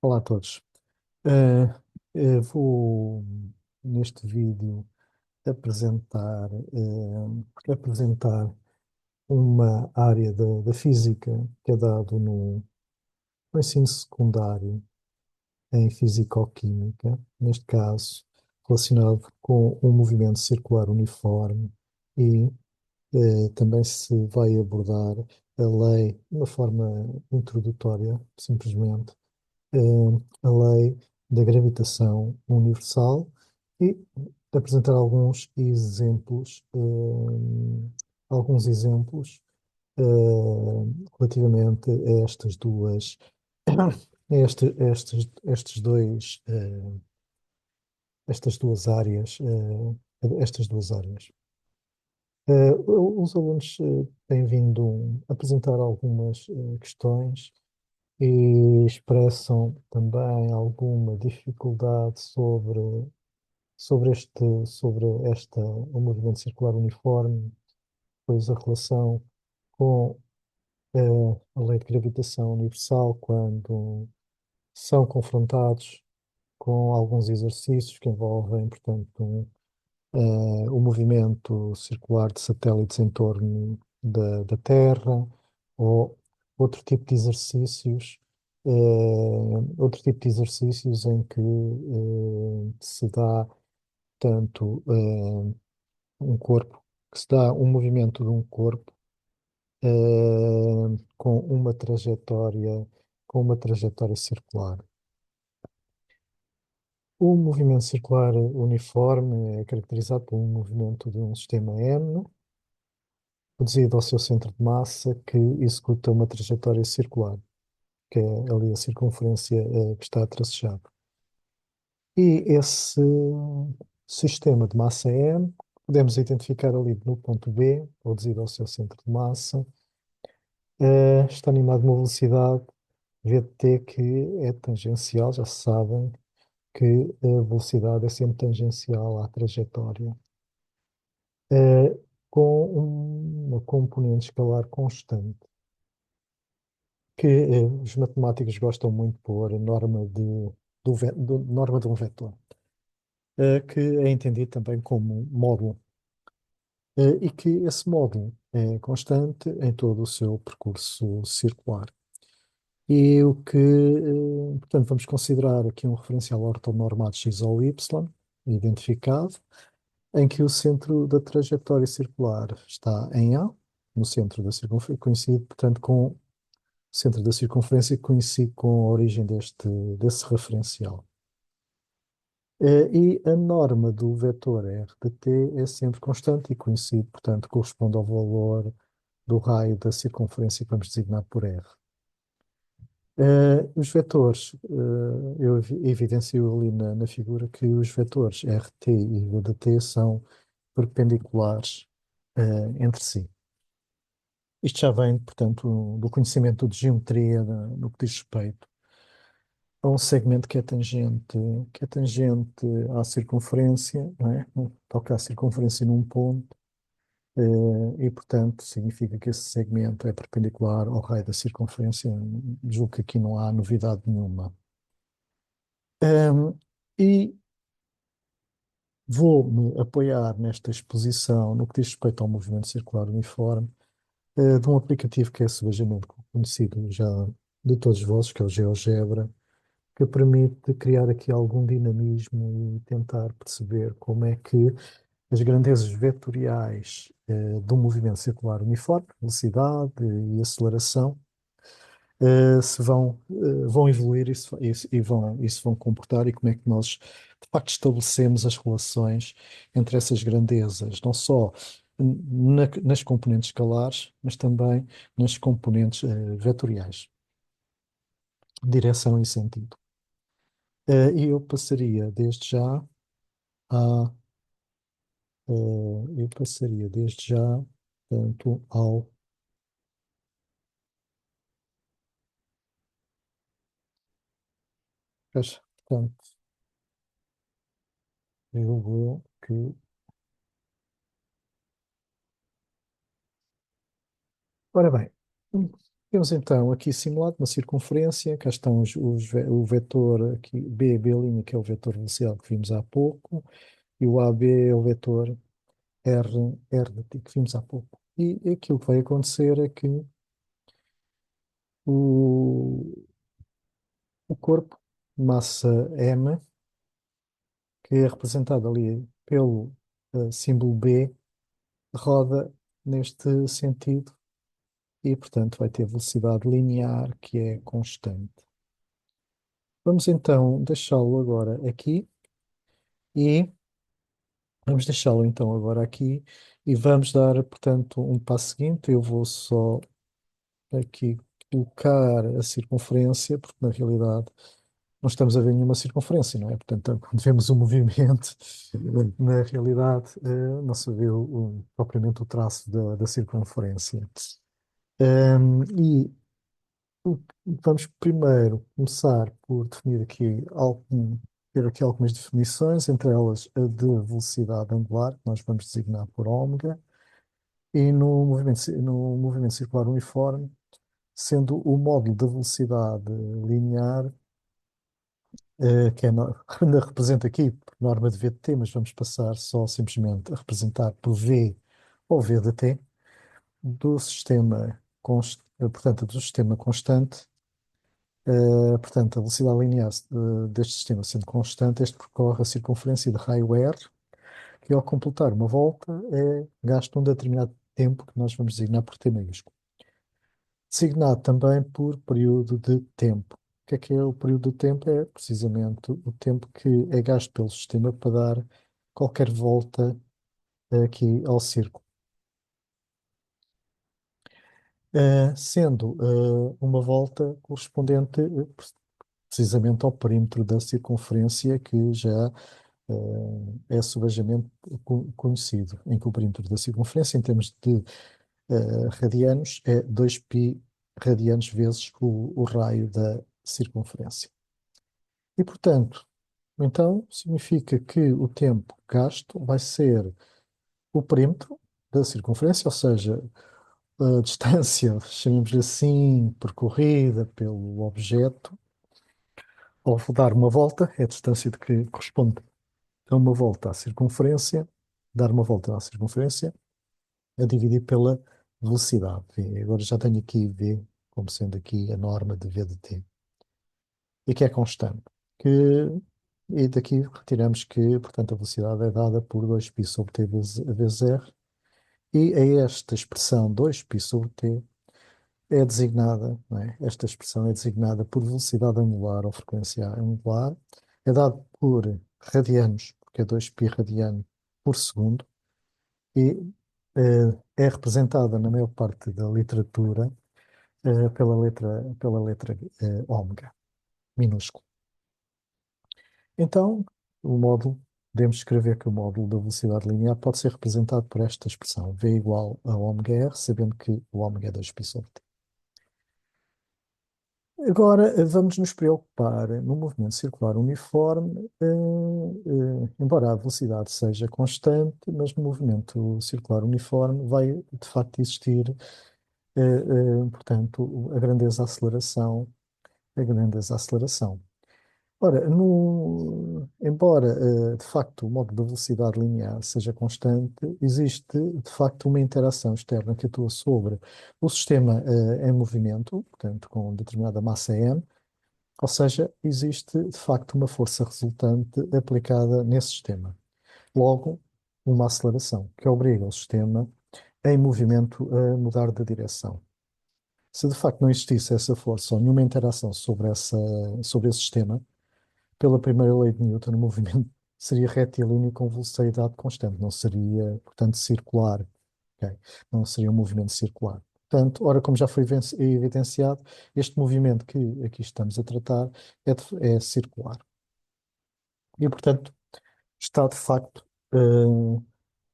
Olá a todos. Eh, vou neste vídeo apresentar uma área da física que é dado no ensino secundário em fisicoquímica, neste caso relacionado com um movimento circular uniforme e também se vai abordar a lei de uma forma introdutória, simplesmente a lei da gravitação universal e apresentar alguns exemplos relativamente a estas duas, estas duas áreas, estas duas áreas. Os alunos têm vindo a apresentar algumas questões e expressam também alguma dificuldade sobre o movimento circular uniforme, pois a relação com a lei de gravitação universal, quando são confrontados com alguns exercícios que envolvem, portanto, o movimento circular de satélites em torno da Terra, ou outro tipo de exercícios, eh, outro tipo de exercícios em que se dá tanto um corpo, que se dá um movimento de um corpo com uma trajetória circular. O movimento circular uniforme é caracterizado por um movimento de um sistema M, reduzido ao seu centro de massa, que executa uma trajetória circular, que é ali a circunferência que está tracejada. E esse sistema de massa M podemos identificar ali no ponto B, reduzido ao seu centro de massa, está animado de uma velocidade vt que é tangencial, já se sabem que a velocidade é sempre tangencial à trajetória, eh, com uma componente escalar constante, que os matemáticos gostam muito de pôr a norma de um vetor, que é entendido também como módulo, e que esse módulo é constante em todo o seu percurso circular. E portanto, vamos considerar aqui um referencial ortonormado x ou y, identificado, em que o centro da trajetória circular está em A, no centro da circunferência, coincide, portanto, com o centro da circunferência, coincide com a origem desse referencial. E a norma do vetor r de t é sempre constante e coincide, portanto, corresponde ao valor do raio da circunferência que vamos designar por r. Os vetores, eu evidencio ali na figura que os vetores RT e o dt são perpendiculares, entre si. Isto já vem, portanto, do conhecimento de geometria no que diz respeito a um segmento que é tangente à circunferência, não é? Toca a circunferência num ponto, e, portanto, significa que esse segmento é perpendicular ao raio da circunferência. Julgo que aqui não há novidade nenhuma. E vou-me apoiar nesta exposição no que diz respeito ao movimento circular uniforme, de um aplicativo que é subejamente conhecido já de todos vós, que é o GeoGebra, que permite criar aqui algum dinamismo e tentar perceber como é que as grandezas vetoriais do movimento circular uniforme, velocidade e aceleração, vão evoluir e se vão comportar, e como é que nós de facto estabelecemos as relações entre essas grandezas, não só nas componentes escalares, mas também nas componentes vetoriais, direção e sentido. E eu passaria desde já a, eu passaria desde já, portanto, portanto, eu vou que, ora bem, Temos então aqui simulado uma circunferência, cá estão o vetor aqui, B', que é o vetor de velocidade que vimos há pouco, e o AB é o vetor R de t que vimos há pouco. E aquilo que vai acontecer é que o, o corpo, massa M, que é representado ali pelo símbolo B, roda neste sentido e, portanto, vai ter velocidade linear que é constante. Vamos então deixá-lo agora aqui e vamos deixá-lo então agora aqui e vamos dar, portanto, um passo seguinte. Eu vou só aqui colocar a circunferência, porque na realidade não estamos a ver nenhuma circunferência, não é? Portanto, quando vemos o movimento, na realidade, não se vê propriamente o traço da circunferência. E vamos primeiro começar por definir aqui ter aqui algumas definições, entre elas a de velocidade angular, que nós vamos designar por ômega, e no movimento circular uniforme, sendo o módulo da velocidade linear, que ainda representa aqui por norma de v de t, mas vamos passar só simplesmente a representar por v ou v de t, do sistema, portanto, do sistema constante. Portanto, a velocidade linear deste sistema sendo constante, este percorre a circunferência de raio r, que ao completar uma volta gasta um determinado tempo que nós vamos designar por t maiúsculo. Designado também por período de tempo. O que é o período de tempo? É precisamente o tempo que é gasto pelo sistema para dar qualquer volta aqui ao círculo. Sendo uma volta correspondente precisamente ao perímetro da circunferência que já é subejamente conhecido, em que o perímetro da circunferência, em termos de radianos, é 2π radianos vezes o raio da circunferência. E, portanto, então, significa que o tempo gasto vai ser o perímetro da circunferência, ou seja, a distância, chamemos-lhe assim, percorrida pelo objeto, ao dar uma volta, é a distância de que corresponde a uma volta à circunferência, dar uma volta à circunferência, a dividir pela velocidade. V. Agora já tenho aqui V como sendo aqui a norma de V de t, e que é constante. Que, e daqui retiramos que, portanto, a velocidade é dada por 2π sobre t vezes r, e a esta expressão 2π sobre t é designada, não é? Esta expressão é designada por velocidade angular ou frequência angular, é dado por radianos, porque é 2π radiano por segundo, e é representada na maior parte da literatura pela letra ômega, minúsculo. Então, o módulo, podemos escrever que o módulo da velocidade linear pode ser representado por esta expressão, V igual a ômega r, sabendo que o ômega é 2π sobre t. Agora, vamos nos preocupar no movimento circular uniforme, embora a velocidade seja constante, mas no movimento circular uniforme vai, de facto, existir, portanto, a grandeza aceleração. Ora, embora, de facto, o módulo da velocidade linear seja constante, existe, de facto, uma interação externa que atua sobre o sistema, em movimento, portanto, com determinada massa m, ou seja, existe, de facto, uma força resultante aplicada nesse sistema. Logo, uma aceleração que obriga o sistema em movimento a mudar de direção. Se de facto não existisse essa força ou nenhuma interação sobre esse sistema, pela primeira lei de Newton, o movimento seria retilíneo com velocidade constante, não seria, portanto, circular. Ok? Não seria um movimento circular. Portanto, ora, como já foi evidenciado, este movimento que aqui estamos a tratar é circular. E, portanto, está de facto, eh,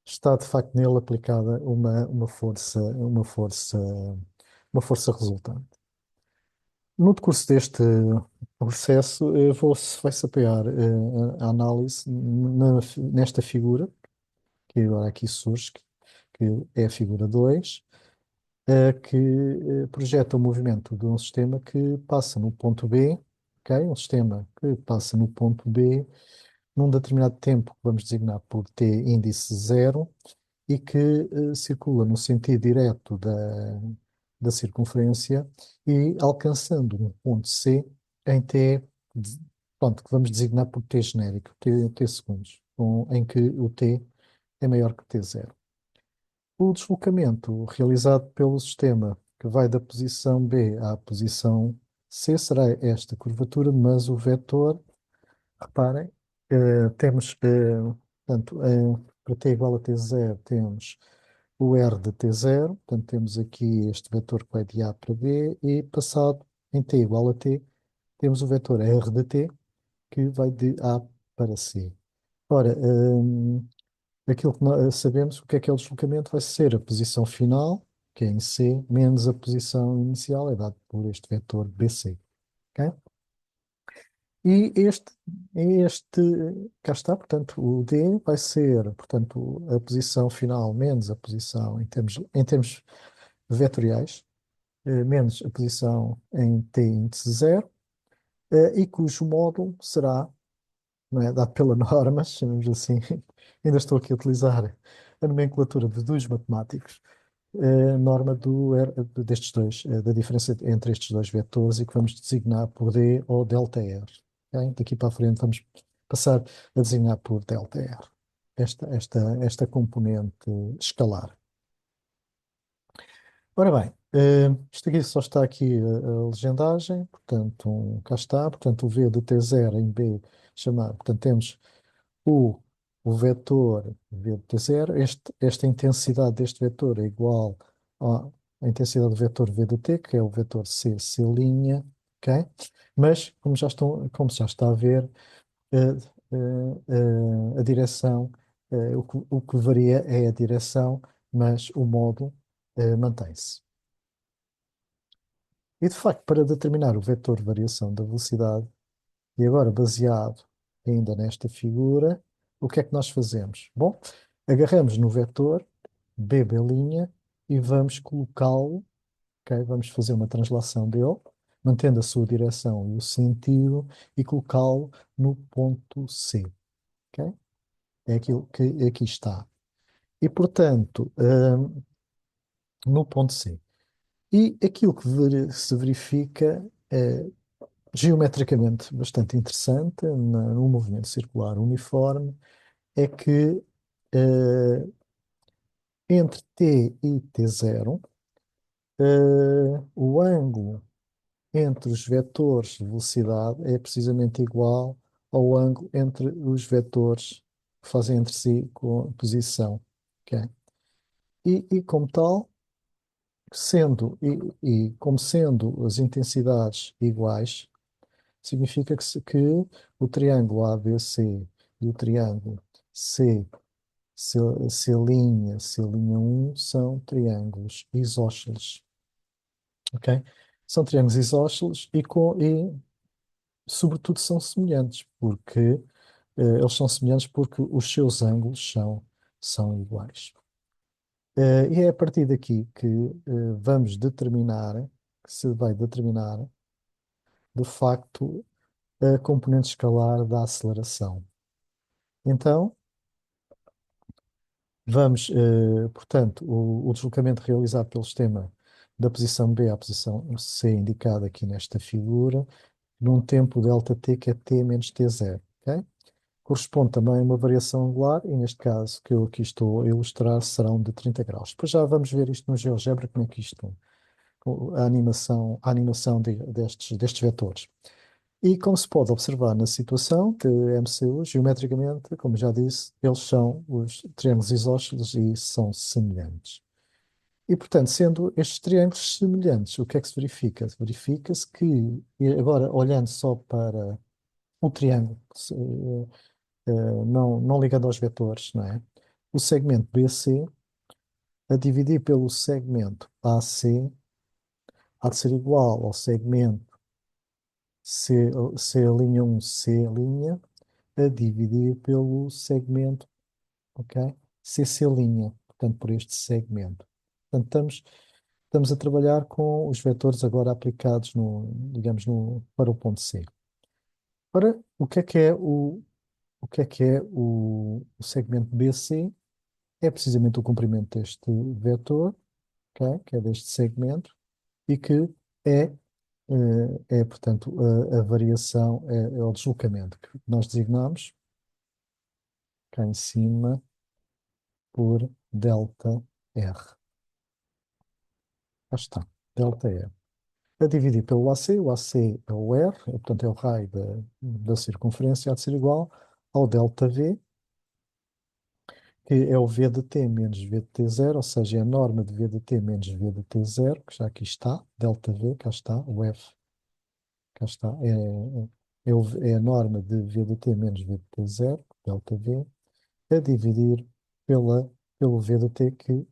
está de facto nele aplicada uma força resultante. No decurso deste processo, vai-se apoiar a análise nesta figura, que agora aqui surge, que é a figura 2, que projeta o movimento de um sistema que passa no ponto B, ok? Um sistema que passa no ponto B num determinado tempo que vamos designar por t índice zero e que circula no sentido direto da circunferência e alcançando um ponto C em t, de- pronto, que vamos designar por t genérico, t segundos, em que o t é maior que t zero. O deslocamento realizado pelo sistema que vai da posição B à posição C será esta curvatura, mas o vetor, reparem, temos, portanto, para t igual a t zero, temos o r de t zero, portanto, temos aqui este vetor que vai de A para B, e passado em t igual a t, temos o vetor r de t, que vai de A para C. Ora, aquilo que nós sabemos, o que é o deslocamento, vai ser a posição final, que é em C, menos a posição inicial, é dado por este vetor BC. Ok? E este, cá está, portanto, o D vai ser, portanto, a posição final menos a posição em termos vetoriais, menos a posição em T índice zero, e cujo módulo será, não é, dado pela norma, chamamos assim, ainda estou aqui a utilizar a nomenclatura de dois matemáticos, norma destes dois, da diferença entre estes dois vetores e que vamos designar por D ou delta R. Ok? Daqui para a frente vamos passar a designar por delta R. Esta componente escalar. Ora bem, isto aqui só está aqui a legendagem, portanto, cá está, portanto, o V de T0 em B chamar, portanto, temos o, o vetor v de t0, esta intensidade deste vetor é igual à intensidade do vetor v de t, que é o vetor c, c', ok? Mas, como já está a ver, eh, a direção, o que varia é a direção, mas o módulo mantém-se. E, de facto, para determinar o vetor de variação da velocidade, e agora, baseado ainda nesta figura, o que é que nós fazemos? Bom, agarramos no vetor BB' e vamos colocá-lo, ok? Vamos fazer uma translação dele, mantendo a sua direção e o sentido, e colocá-lo no ponto C, ok? É aquilo que aqui está. E, portanto, no ponto C. E aquilo que se verifica geometricamente bastante interessante no movimento circular uniforme é que entre t e t0, o ângulo entre os vetores de velocidade é precisamente igual ao ângulo entre os vetores que fazem entre si com a posição. Ok? E como tal, como sendo as intensidades iguais, significa que o triângulo ABC e o triângulo C C', são triângulos isósceles, ok? São triângulos isósceles sobretudo, são semelhantes, porque eles são semelhantes porque os seus ângulos são iguais. E é a partir daqui que vamos determinar, que se vai determinar, de facto, a componente escalar da aceleração. Então, portanto, o deslocamento realizado pelo sistema da posição B à posição C, indicada aqui nesta figura, num tempo ΔT que é t menos t0. Ok? Corresponde também a uma variação angular, e neste caso que eu aqui estou a ilustrar serão de 30 graus. Depois já vamos ver isto no GeoGebra, como é que isto, a animação destes vetores. E como se pode observar na situação de MCU, geometricamente, como já disse, eles são os triângulos isósceles e são semelhantes. E, portanto, sendo estes triângulos semelhantes, o que é que se verifica? Verifica-se que, e agora olhando só para o triângulo, não ligando aos vetores, não é? O segmento BC, a dividir pelo segmento AC, há de ser igual ao segmento C', C', a dividir pelo segmento, ok? CC', portanto, por este segmento. Portanto, Estamos a trabalhar com os vetores agora aplicados no, digamos, para o ponto C. Ora, o que é o segmento BC? É precisamente o comprimento deste vetor, ok? Que é deste segmento, e que é, portanto, a variação, é o deslocamento que nós designamos cá em cima por delta R. Cá está, delta R. A dividir pelo AC, o AC é o R, portanto é o raio da circunferência, há de ser igual ao delta V, que é o V de T menos V de T0, ou seja, é a norma de V de T menos V de T0, que já aqui está, delta V, cá está, o F, cá está, é a norma de V de T menos V de T0, delta V, a dividir pelo V de T, que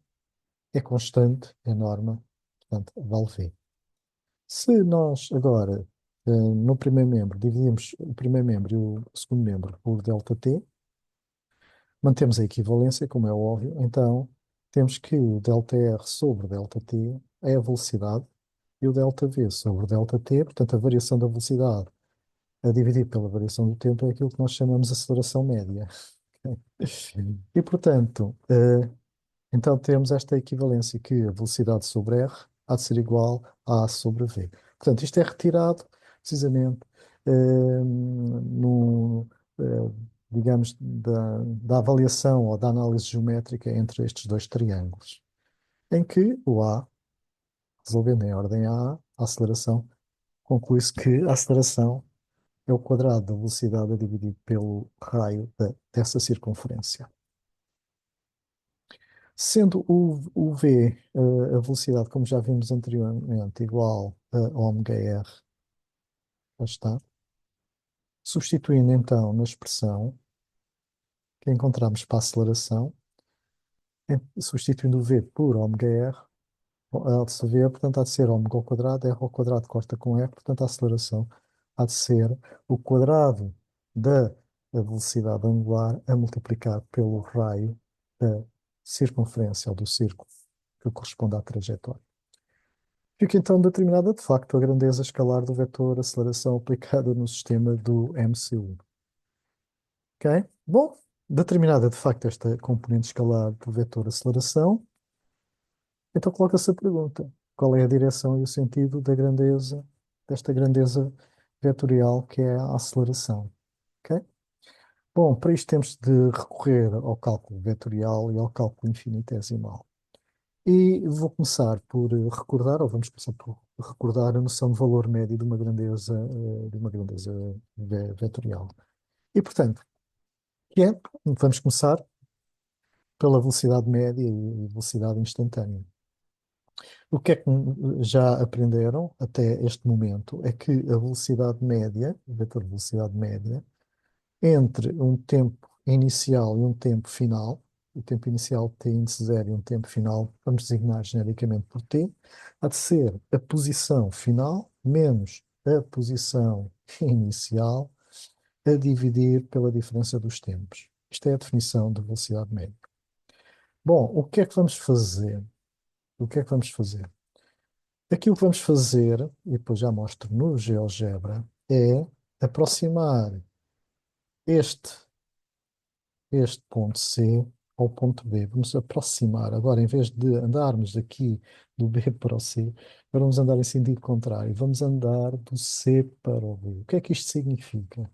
é constante, é norma, portanto, vale V. Se nós agora, no primeiro membro, dividimos o primeiro membro e o segundo membro por ΔT, mantemos a equivalência, como é óbvio, então temos que o ΔR sobre ΔT é a velocidade e o ΔV sobre ΔT, portanto, a variação da velocidade a dividir pela variação do tempo é aquilo que nós chamamos de aceleração média. E, portanto, então temos esta equivalência que a velocidade sobre r há de ser igual a A sobre v. Portanto, isto é retirado precisamente no, eh, digamos, da avaliação ou da análise geométrica entre estes dois triângulos, em que o A, resolvendo em ordem a aceleração, conclui-se que a aceleração é o quadrado da velocidade a dividir pelo raio dessa circunferência. Sendo o v, a velocidade, como já vimos anteriormente, igual a ômega r, lá está. Substituindo então na expressão que encontramos para a aceleração, substituindo o v por ômega r, há de se ver, portanto, há de ser ômega ao quadrado, r ao quadrado corta com r, portanto, a aceleração há de ser o quadrado da velocidade angular a multiplicar pelo raio da circunferência ou do círculo que corresponde à trajetória. Fica então determinada de facto a grandeza escalar do vetor aceleração aplicada no sistema do MCU. Ok? Bom, determinada de facto esta componente escalar do vetor aceleração, então coloca-se a pergunta: qual é a direção e o sentido desta grandeza vetorial que é a aceleração? Ok? Bom, para isto temos de recorrer ao cálculo vetorial e ao cálculo infinitesimal. E vou começar por recordar, ou vamos começar por recordar a noção de valor médio de uma grandeza vetorial. E, portanto, vamos começar pela velocidade média e velocidade instantânea. O que é que já aprenderam até este momento é que a velocidade média, o vetor de velocidade média, entre um tempo inicial e um tempo final, o tempo inicial t índice zero e um tempo final, vamos designar genericamente por t, há de ser a posição final menos a posição inicial a dividir pela diferença dos tempos. Isto é a definição de velocidade média. Bom, o que é que vamos fazer? O que é que vamos fazer? Aquilo que vamos fazer, e depois já mostro no GeoGebra, é aproximar este este ponto C ao ponto B. Vamos aproximar. Agora, em vez de andarmos daqui do B para o C, agora vamos andar em sentido contrário. Vamos andar do C para o B. O que é que isto significa?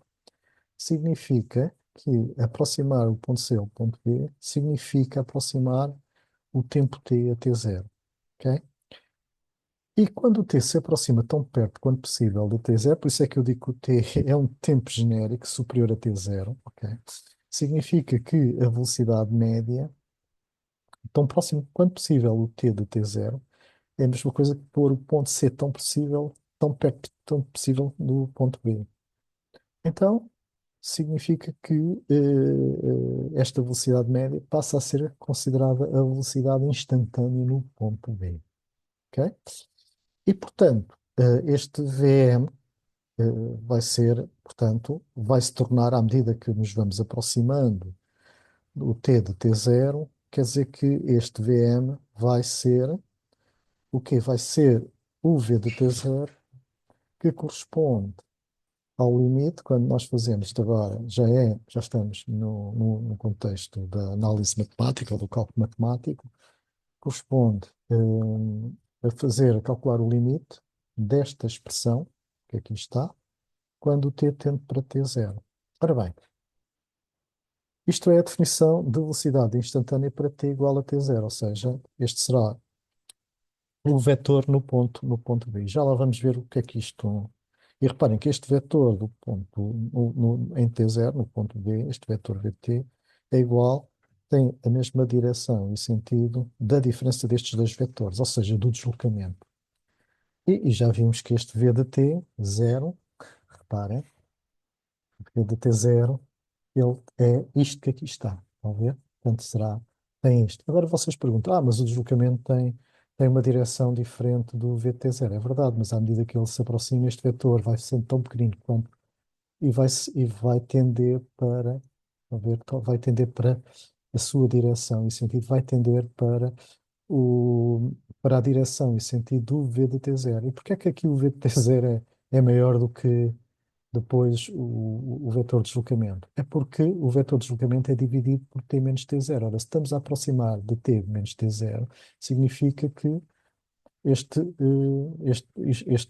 Significa que aproximar o ponto C ao ponto B significa aproximar o tempo T a T0. Ok? E quando o T se aproxima tão perto quanto possível do T0, por isso é que eu digo que o T é um tempo genérico superior a T0, ok? Significa que a velocidade média, tão próximo quanto possível o T do T0, é a mesma coisa que pôr o ponto C tão possível, tão perto tão possível do ponto B. Então, significa que esta velocidade média passa a ser considerada a velocidade instantânea no ponto B, ok? E, portanto, este VM vai ser, portanto, vai se tornar, à medida que nos vamos aproximando do T de T0, quer dizer que este VM vai ser o que vai ser o v de t0, que corresponde ao limite, quando nós fazemos isto agora, já estamos no contexto da análise matemática, ou do cálculo matemático, corresponde a calcular o limite desta expressão, que aqui está, quando o t tende para t0. Ora bem, isto é a definição de velocidade instantânea para t igual a t0, ou seja, este será o vetor no ponto B. Já lá vamos ver o que é que isto. E reparem que este vetor do ponto em T0, no ponto B, este vetor VT, é igual, tem a mesma direção e sentido da diferença destes dois vetores, ou seja, do deslocamento. E já vimos que este V de T, 0, reparem, V de T0, ele é isto que aqui está. Estão a ver? Portanto, tem isto. Agora vocês perguntam, mas o deslocamento tem uma direção diferente do VT0. É verdade, mas à medida que ele se aproxima, este vetor vai sendo tão pequenino quanto, e vai tender para, vai tender para a sua direção e sentido, vai tender o, para a direção e sentido do V de T0. E porquê é que aqui o V de T0 é maior do que depois o vetor de deslocamento? É porque o vetor de deslocamento é dividido por t menos t0. Ora, se estamos a aproximar de t menos t0, significa que este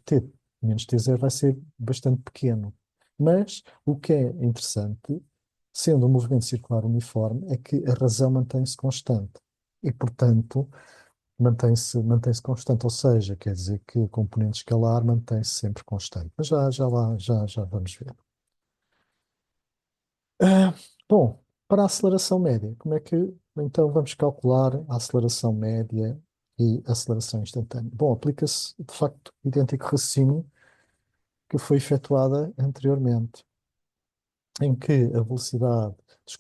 t menos t0 vai ser bastante pequeno. Mas o que é interessante, sendo um movimento circular uniforme, é que a razão mantém-se constante. E, portanto, mantém-se constante, ou seja, quer dizer que o componente escalar mantém-se sempre constante. Mas já vamos ver. Ah, bom, para a aceleração média, como é que então vamos calcular a aceleração média e a aceleração instantânea? Bom, aplica-se de facto o idêntico raciocínio que foi efetuada anteriormente, em que a velocidade,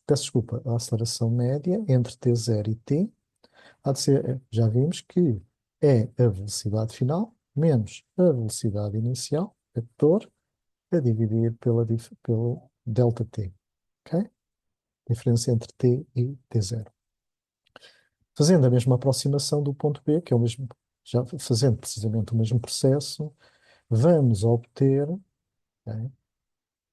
peço desculpa, a aceleração média entre t0 e t há de ser, já vimos que é a velocidade final menos a velocidade inicial, vetor, a dividir pelo delta t, ok? Diferença entre t e t0. Fazendo a mesma aproximação do ponto B, que é o mesmo, já fazendo precisamente o mesmo processo, vamos obter, ok?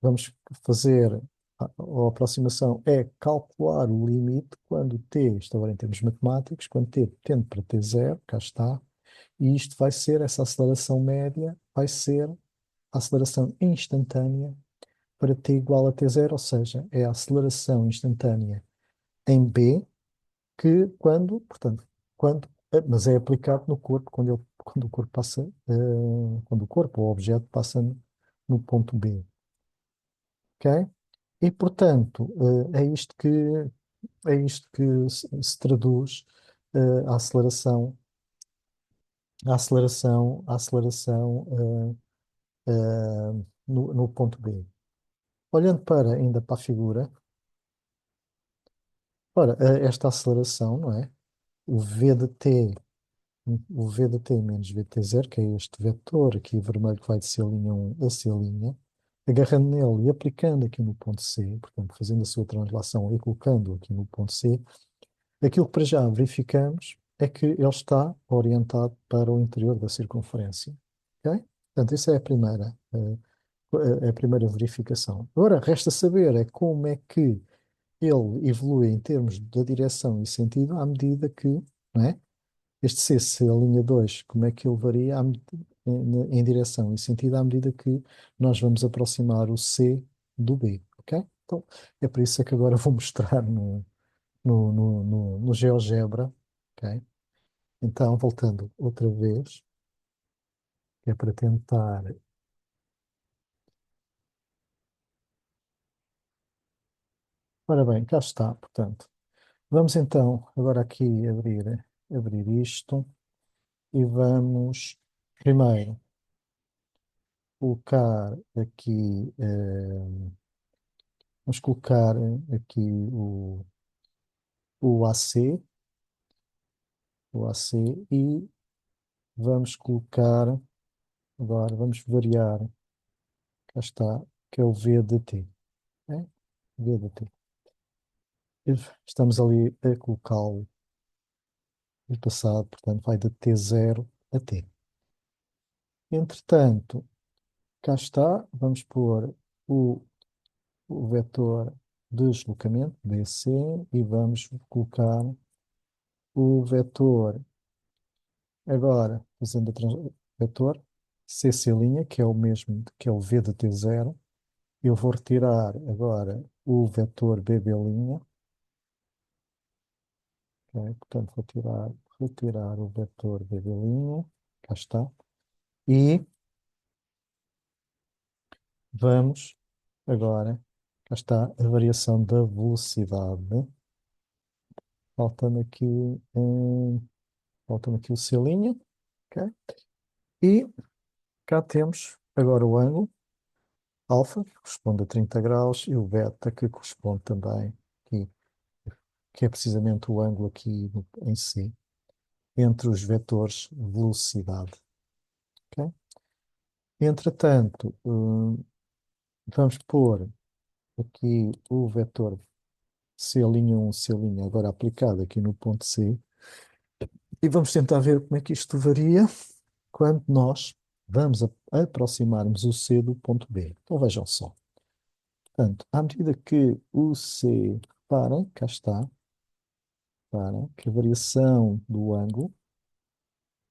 Vamos fazer a aproximação é calcular o limite quando t, isto agora em termos matemáticos, quando t tende para t0, cá está, e isto vai ser, essa aceleração média, vai ser a aceleração instantânea para t igual a t0, ou seja, é a aceleração instantânea em B, que portanto, mas é aplicado no corpo, quando o corpo passa, quando o corpo ou o objeto passa no ponto B, ok? E, portanto, é isto que se traduz a aceleração, no ponto B. Olhando ainda para a figura, ora, esta aceleração, não é? O v de t, o v de t menos vt0, que é este vetor aqui vermelho que vai de C'1 a C', agarrando nele e aplicando aqui no ponto C, portanto, fazendo a sua translação e colocando aqui no ponto C, aquilo que para já verificamos é que ele está orientado para o interior da circunferência. Ok? Portanto, essa é a primeira verificação. Agora, resta saber como é que ele evolui em termos da direção e sentido à medida que, não é? Este C, se a linha 2, como é que ele varia em direção e sentido à medida que nós vamos aproximar o C do B, ok? Então, é por isso que agora vou mostrar no GeoGebra, ok? Então, voltando outra vez, que é para tentar. Ora bem, cá está, portanto. Vamos então agora aqui abrir isto e vamos primeiro colocar aqui, vamos colocar aqui o AC, o AC e vamos colocar, agora vamos variar, cá está, que é o V de T, né? V de T. Estamos ali a colocá-lo no passado, portanto vai de T0 a T. Entretanto, cá está, vamos pôr o, o vetor de deslocamento, BC, e vamos colocar o vetor, agora, fazendo vetor, CC', que é o mesmo, que é o V de T0. Eu vou retirar agora o vetor BB', ok? Portanto, vou retirar o vetor BB', cá está, e vamos agora, cá está a variação da velocidade, falta-me aqui, hum, falta-me aqui o C', ok? E cá temos agora o ângulo alfa, que corresponde a 30 graus, e o beta, que corresponde também aqui, que é precisamente o ângulo aqui em si, entre os vetores velocidade, ok? Entretanto, vamos pôr aqui o vetor C'1, C', agora aplicado aqui no ponto C, e vamos tentar ver como é que isto varia quando nós vamos aproximarmos o C do ponto B. Então vejam só. Portanto, à medida que o C, reparem, cá está, reparem que a variação do ângulo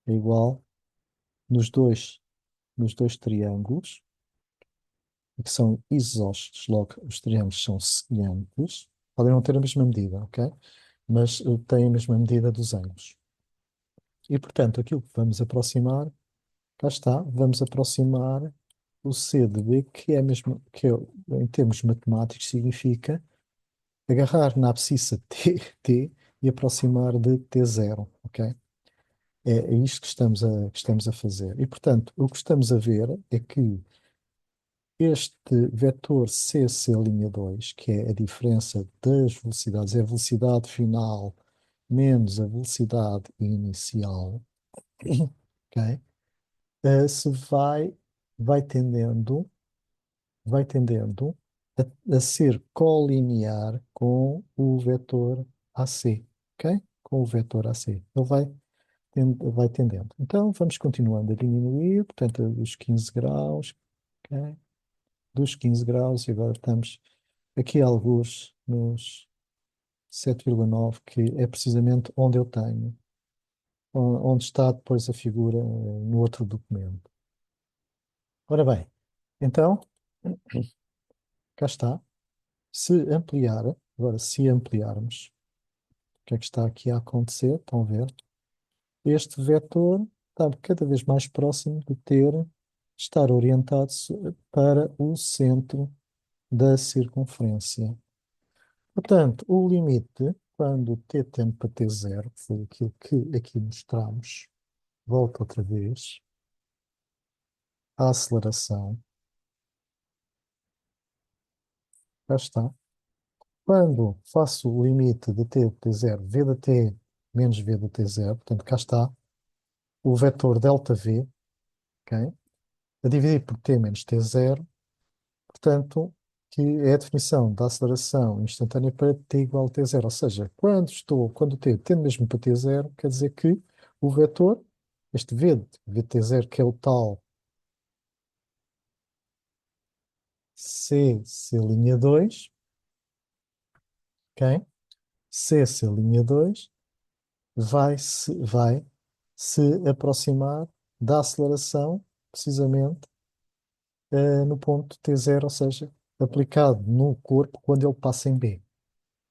é igual nos dois triângulos, que são isósceles, logo os triângulos são semelhantes, podem não ter a mesma medida, ok? Mas têm a mesma medida dos ângulos. E, portanto, aquilo que vamos aproximar, cá está, vamos aproximar o C de B, que é mesmo, em termos matemáticos, significa agarrar na abscissa T e aproximar de T0, ok? É isto que estamos a fazer. E, portanto, o que estamos a ver é que este vetor CC'2, que é a diferença das velocidades, é a velocidade final menos a velocidade inicial, ok? Se vai tendendo a ser colinear com o vetor AC, ok? Com o vetor AC. Ele vai tendendo. Então, vamos continuando a diminuir, portanto, dos 15 graus, ok? Dos 15 graus, e agora estamos aqui alguns nos 7,9, que é precisamente onde eu tenho, onde está depois a figura no outro documento. Ora bem, então, cá está. Se ampliar, agora, se ampliarmos, o que é que está aqui a acontecer? Estão a ver? Este vetor está cada vez mais próximo de estar orientado para o centro da circunferência. Portanto, o limite, quando t tende para t0, que foi aquilo que aqui mostramos, volta outra vez, a aceleração, já está. Quando faço o limite de t de t0, v de t menos v de t0, portanto, cá está o vetor ΔV, ok? A dividir por t menos t0, portanto, que é a definição da aceleração instantânea para t igual a t0. Ou seja, quando t tende mesmo para t0, quer dizer que o vetor, este v de vt0, que é o tal cc'2, ok? Cc'2 vai se aproximar da aceleração, precisamente, no ponto T0, ou seja, aplicado no corpo quando ele passa em B,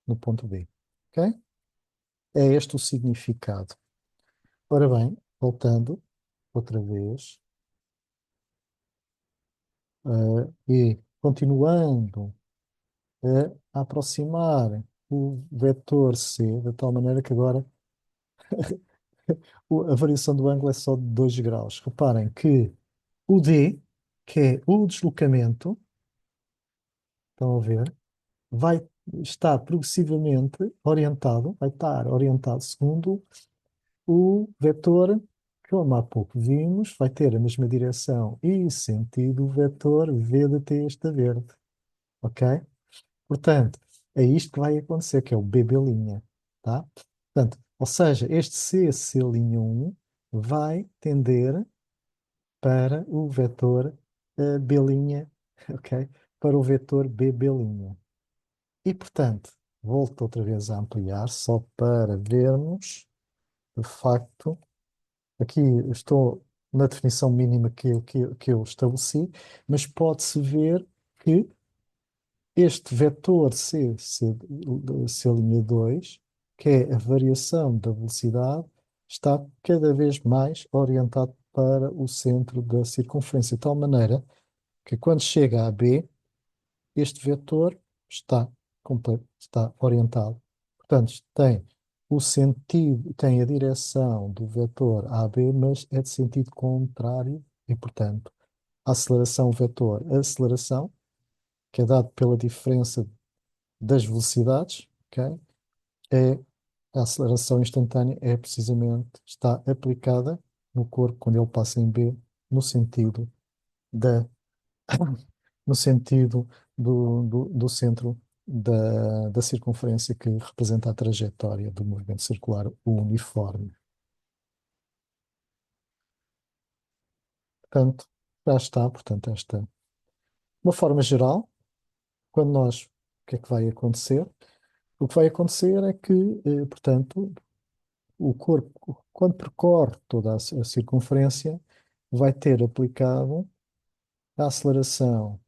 no ponto B. Ok? É este o significado. Ora bem, voltando outra vez, e continuando a aproximar o vetor C, de tal maneira que agora a variação do ângulo é só de 2 graus. Reparem que o D, que é o deslocamento, estão a ver, vai estar progressivamente orientado, vai estar orientado segundo o vetor que, como há pouco vimos, vai ter a mesma direção e sentido o vetor v de t esta verde. Ok? Portanto, é isto que vai acontecer, que é o BB', tá? Portanto, ou seja, este CC'1 vai tender para o vetor B', ok? Para o vetor B'. E, portanto, volto outra vez a ampliar, só para vermos, de facto, aqui estou na definição mínima que eu estabeleci, mas pode-se ver que este vetor C'2, que é a variação da velocidade, está cada vez mais orientado para o centro da circunferência, de tal maneira que quando chega a B, este vetor está completo, está orientado. Portanto, tem o sentido, tem a direção do vetor AB, mas é de sentido contrário e, portanto, a aceleração vetor aceleração, que é dado pela diferença das velocidades, ok? É a aceleração instantânea é precisamente, está aplicada no corpo quando ele passa em B, no sentido da no sentido do centro da circunferência que representa a trajetória do movimento circular uniforme. Portanto, já está, portanto, esta. De uma forma geral, quando nós, o que é que vai acontecer? O que vai acontecer é que, portanto, o corpo, quando percorre toda a circunferência, vai ter aplicado a aceleração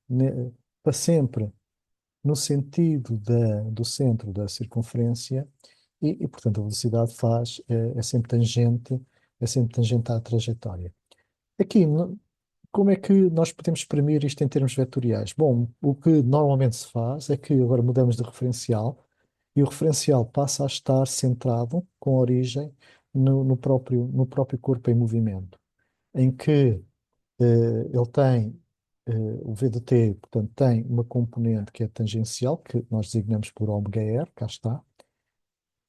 para sempre no sentido do centro da circunferência portanto, a velocidade é sempre tangente à trajetória. Aqui, como é que nós podemos exprimir isto em termos vetoriais? Bom, o que normalmente se faz é que agora mudamos de referencial e o referencial passa a estar centrado com origem no próprio corpo em movimento, em que ele tem, o V de t, portanto, tem uma componente que é tangencial, que nós designamos por ômega r, cá está,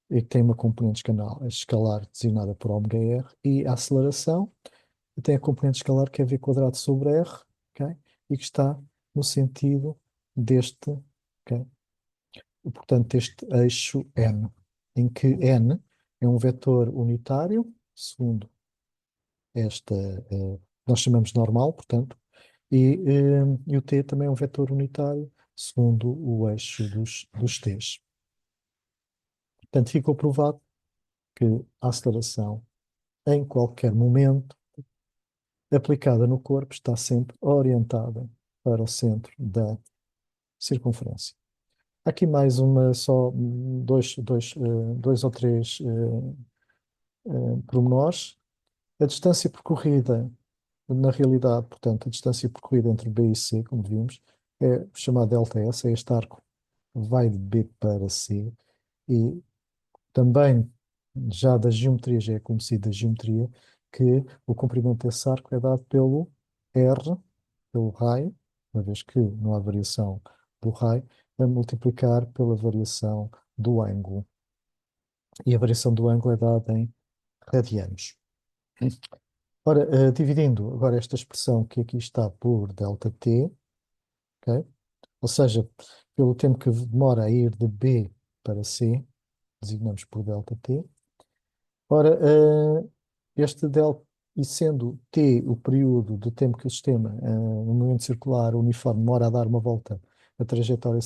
e que tem uma componente escalar designada por ômega r, e a aceleração tem a componente escalar que é v quadrado sobre r, ok? E que está no sentido deste, ok? E, portanto, deste eixo n, em que n é um vetor unitário, segundo esta, nós chamamos normal, portanto, e o t também é um vetor unitário, segundo o eixo dos t's. Portanto, ficou provado que a aceleração, em qualquer momento, aplicada no corpo, está sempre orientada para o centro da circunferência. Aqui mais só dois ou três pormenores. A distância percorrida, na realidade, portanto, a distância percorrida entre B e C, como vimos, é chamada ΔS, é este arco que vai de B para C, e também já da geometria, já é conhecido da geometria, que o comprimento desse arco é dado pelo R, pelo raio, uma vez que não há variação do raio, a multiplicar pela variação do ângulo. E a variação do ângulo é dada em radianos. Ora, dividindo agora esta expressão que aqui está por ΔT, ok? Ou seja, pelo tempo que demora a ir de B para C, designamos por ΔT. Ora, este delta, e sendo t o período de tempo que o sistema, no movimento circular uniforme, demora a dar uma volta a trajetória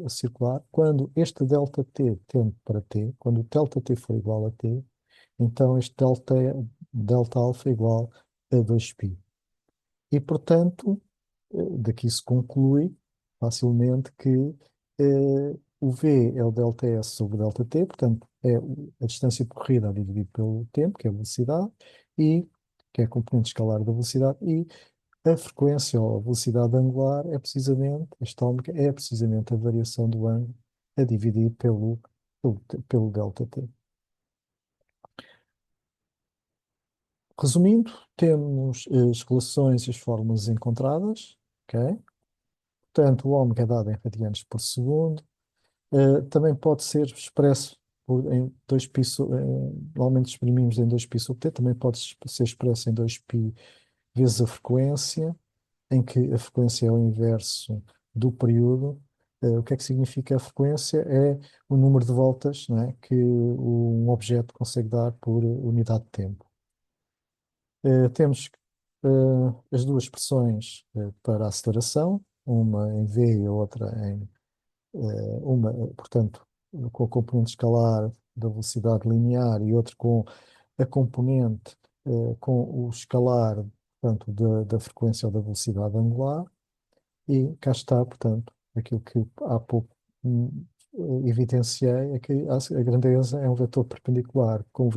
circular, quando este delta t tende para t, quando o delta t for igual a t, então este delta alfa é igual a 2π. E, portanto, daqui se conclui facilmente que o V é o delta S sobre o delta T, portanto, é a distância percorrida dividido pelo tempo, que é a velocidade, e que é a componente escalar da velocidade, e a frequência ou a velocidade angular é precisamente, esta ómega é precisamente a variação do ângulo a dividir pelo delta T. Resumindo, temos as relações e as fórmulas encontradas, ok? Portanto, o ômega é dado em radianos por segundo. Também pode ser expresso em 2π, normalmente exprimimos em 2π sobre t, também pode ser expresso em 2π vezes a frequência, em que a frequência é o inverso do período. O que é que significa a frequência? É o número de voltas, não é, que um objeto consegue dar por unidade de tempo. Temos as duas expressões para a aceleração, uma em v e a outra em uma, portanto, com a componente escalar da velocidade linear e outra com a componente com o escalar, portanto, da frequência ou da velocidade angular. E cá está, portanto, aquilo que há pouco evidenciei é que a grandeza é um vetor perpendicular com o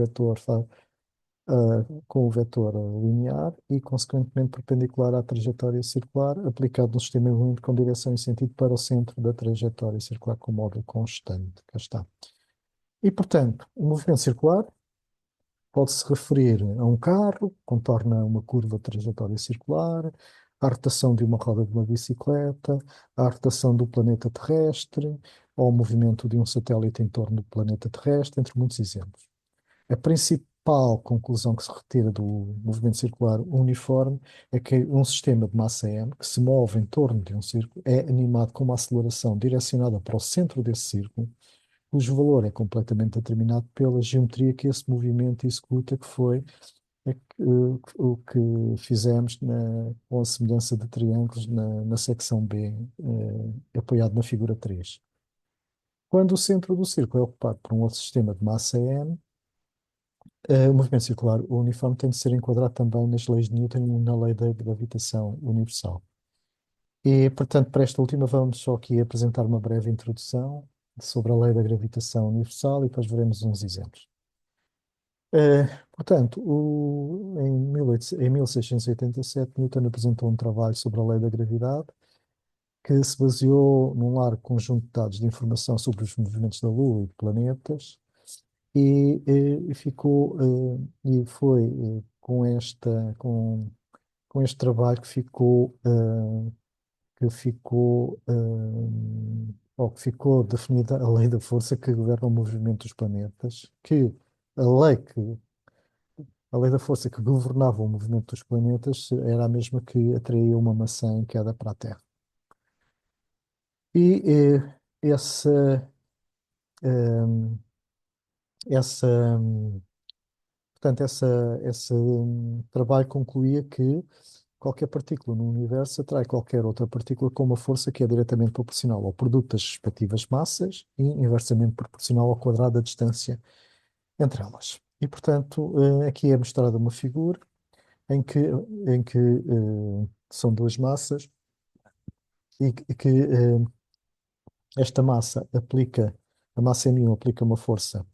vetor linear e, consequentemente, perpendicular à trajetória circular, aplicado no sistema evoluindo com direção e sentido para o centro da trajetória circular com módulo constante. Cá está. E, portanto, o movimento circular pode-se referir a um carro, contorna uma curva de trajetória circular, à rotação de uma roda de uma bicicleta, à rotação do planeta terrestre, ao movimento de um satélite em torno do planeta terrestre, entre muitos exemplos. A principal conclusão que se retira do movimento circular uniforme é que um sistema de massa m, que se move em torno de um círculo, é animado com uma aceleração direcionada para o centro desse círculo, cujo valor é completamente determinado pela geometria que esse movimento executa, que foi o que fizemos com a semelhança de triângulos na secção B, apoiado na figura 3. Quando o centro do círculo é ocupado por um outro sistema de massa m, o movimento circular uniforme tem de ser enquadrado também nas leis de Newton e na lei da gravitação universal. E, portanto, para esta última, vamos só aqui apresentar uma breve introdução sobre a lei da gravitação universal e depois veremos uns exemplos. Portanto, em 1687, Newton apresentou um trabalho sobre a lei da gravidade que se baseou num largo conjunto de dados de informação sobre os movimentos da Lua e de planetas e ficou e foi com este trabalho ou que ficou definida a lei da força que governa o movimento dos planetas, que a lei que a lei da força que governava o movimento dos planetas era a mesma que atraía uma maçã em queda para a Terra. E essa, eh, essa, portanto, esse trabalho concluía que qualquer partícula no universo atrai qualquer outra partícula com uma força que é diretamente proporcional ao produto das respectivas massas e inversamente proporcional ao quadrado da distância entre elas. E, portanto, aqui é mostrada uma figura em que são duas massas e que esta massa a massa M1 aplica uma força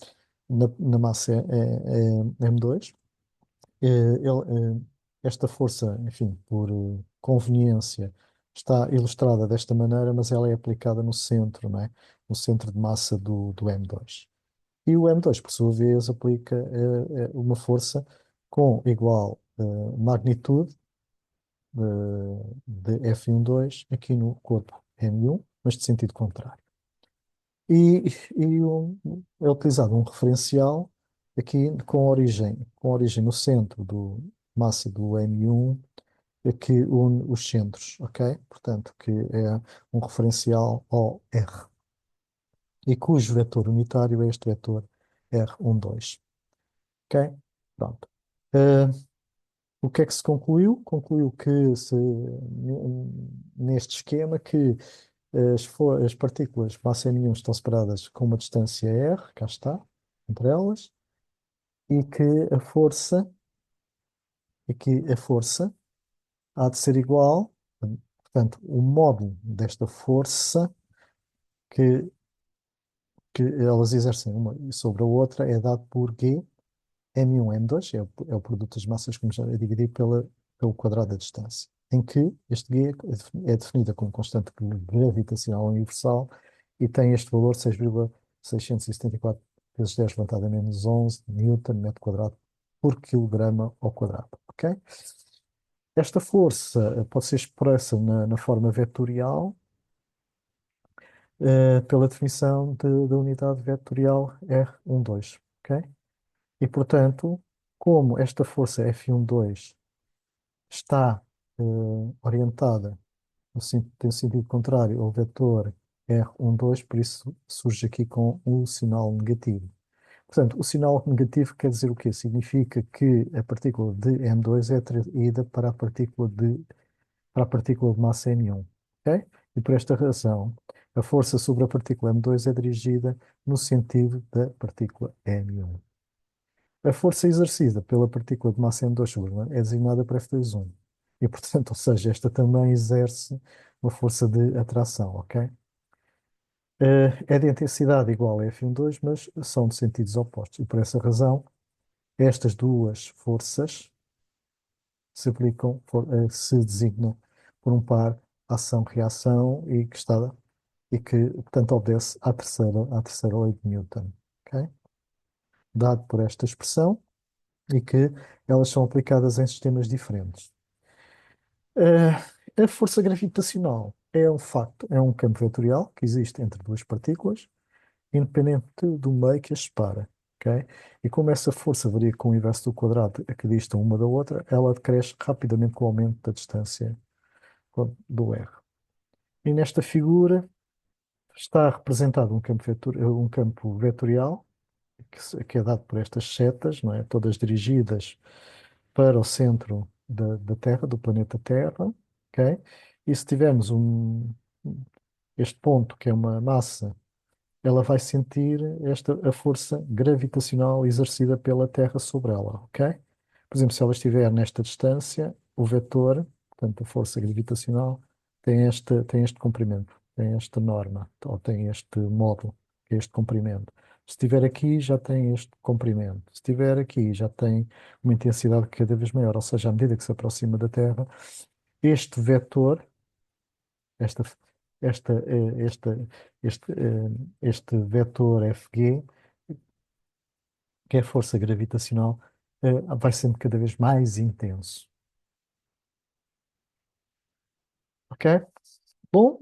na massa M2. Esta força, enfim, por conveniência, está ilustrada desta maneira, mas ela é aplicada no centro, não é? No centro de massa do M2. E o M2, por sua vez, aplica uma força com igual magnitude de F12 aqui no corpo M1, mas de sentido contrário. E, é utilizado um referencial aqui com origem no centro do massa do M1 que une os centros, ok? Portanto, que é um referencial OR e cujo vetor unitário é este vetor R12, ok? Pronto. Eh, o que é que se concluiu? Concluiu que neste esquema que as partículas massa M1 estão separadas com uma distância R, cá está, entre elas, e que a força, e que a força há de ser igual, portanto, o módulo desta força que, que elas exercem uma sobre a outra é dado por G, M1, M2, é o produto das massas, como já é dividido pelo quadrado da distância, em que este G é definida como constante gravitacional universal e tem este valor 6,674 vezes 10 levantado a menos 11 newton metro quadrado por quilograma ao quadrado, ok? Esta força pode ser expressa na forma vetorial pela definição da unidade vetorial R12, ok? E, portanto, como esta força F12 está orientada tem sentido contrário ao vetor R12, por isso surge aqui com o sinal negativo. Portanto, o sinal negativo quer dizer o quê? Significa que a partícula de M2 é atraída para a partícula de massa M1, ok? E por esta razão, a força sobre a partícula M2 é dirigida no sentido da partícula M1. A força exercida pela partícula de massa M2 sobre ela é designada por F2.1. E, portanto, ou seja, esta também exerce uma força de atração, ok? É de intensidade igual a F1.2, mas são de sentidos opostos. E por essa razão, estas duas forças se designam por um par ação-reação e que, portanto, obedece à terceira lei de Newton, ok? Dado por esta expressão e que elas são aplicadas em sistemas diferentes. A força gravitacional é um facto, é um campo vetorial que existe entre duas partículas, independente do meio que as separa, ok? E como essa força varia com o inverso do quadrado a que distam uma da outra, ela decresce rapidamente com o aumento da distância do R. E nesta figura está representado um campo vetorial que é dado por estas setas, não é? Todas dirigidas para o centro da Terra, do planeta Terra, ok? E se tivermos este ponto, que é uma massa, ela vai sentir a força gravitacional exercida pela Terra sobre ela, ok? Por exemplo, se ela estiver nesta distância, o vetor, portanto, a força gravitacional, tem este comprimento, tem esta norma, ou tem este módulo, que é este comprimento. Se estiver aqui, já tem este comprimento. Se estiver aqui, já tem uma intensidade cada vez maior, ou seja, à medida que se aproxima da Terra, este vetor, esta, este vetor Fg, que é a força gravitacional, vai sendo cada vez mais intenso. Ok? Bom,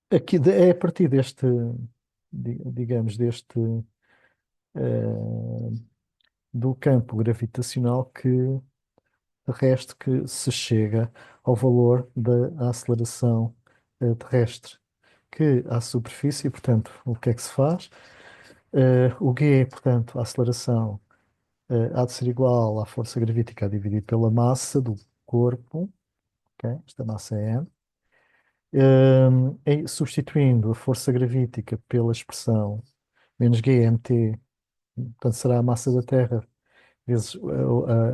é a partir digamos, eh, do campo gravitacional terrestre que se chega ao valor da aceleração terrestre, que à superfície, portanto, o que é que se faz? O G, portanto, a aceleração há de ser igual à força gravítica dividido pela massa do corpo, ok? Esta massa é M. Substituindo a força gravítica pela expressão menos GMT, portanto será a massa da Terra vezes